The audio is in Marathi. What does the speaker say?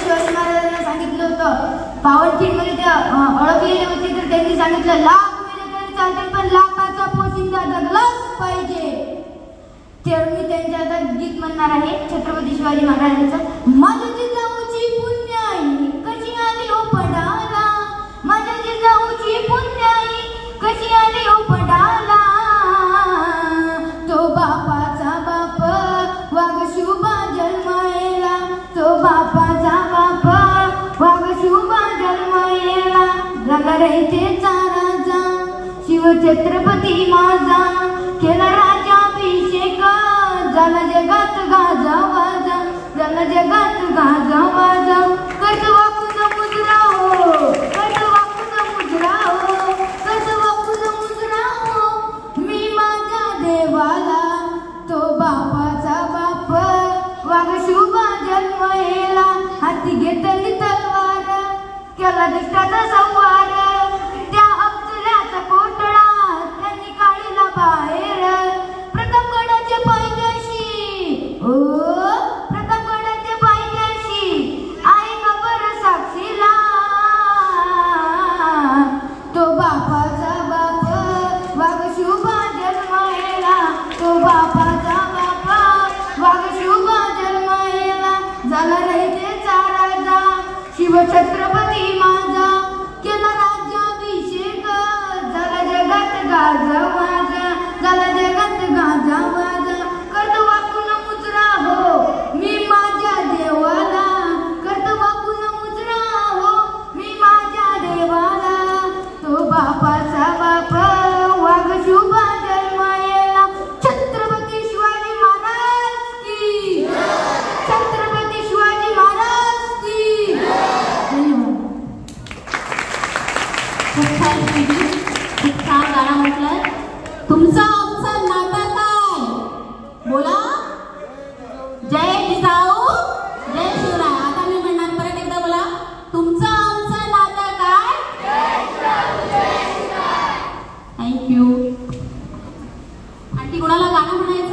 शिवाजी महाराजांना सांगितलं होतं, पावनखिंडमध्ये ते अडकलेले होते, तर त्यांनी सांगितलं लाख मेले तरी चालतील पण लाखाचा पोशिंदा जगलाच पाहिजे. तर मी त्यांच्या आता गीत म्हणणार आहे छत्रपती शिवाजी महाराजांचं. माझ्या जिजाऊची पुण्याई कशी आली ओ पडाला, माझ्या जिजाऊची पुण्याई कशी आली ओ पडाला, तो बापाचा बाप वाघ शुभा जन्मायला, तो बापाचा बाप वाघ शुभा जन्मायला, झाला रयतेचा राजा शिवछत्रपती माझा, केला राज्याभिषेक, झाला जगात गाजावाजा, झाला जगात गाजावाजा. कसं वाकून मुजरा हो, कसं वाकून मुजरा हो, कसं वाकून मुजरा हो, मी माझ्या देवाला, तो बापाचा बाप वाघ शुभा जन्मयेला, हाती घेतली तलवार, केला दुष्टाचा संवार, त्या अफजलाचा कोटडा त्यांनी काढला बाहेर, प्रतापगडाचे पायथ्याशी ओ प्रतापगडाचे पायथ्याशी आहे खबर साक्षीला, तो बापाचा बाप वाघ शुभा जन्मयेला, तो बापाचा बाप वाघ शुभा जन्मयेला, झाला रयतेचा राजा शिवछत्रपती माझा, केला राज्याभिषेक, झाला जगात गाजावाजा, झाला जगात गाजावाजा. करतो वाकून मुजरा हो, मी माझ्या देवाला, करतो वाकून मुजरा हो, मी माझ्या देवाला, तो बापाचा बाप वाघ शुभा जन्मायला. छत्रपती शिवाजी महाराज की, छत्रपती शिवाजी महाराज की. धन्यवाद. खूप छान गाणं म्हटलं. तुमचं आमचं नातं काय बोला. जय जिजाऊ जय शिवराय. आता मी म्हणणार, परत एकदा बोला. तुमचं आमचं नातं काय. थँक्यू. आणखी कोणाला गाणं म्हणायचं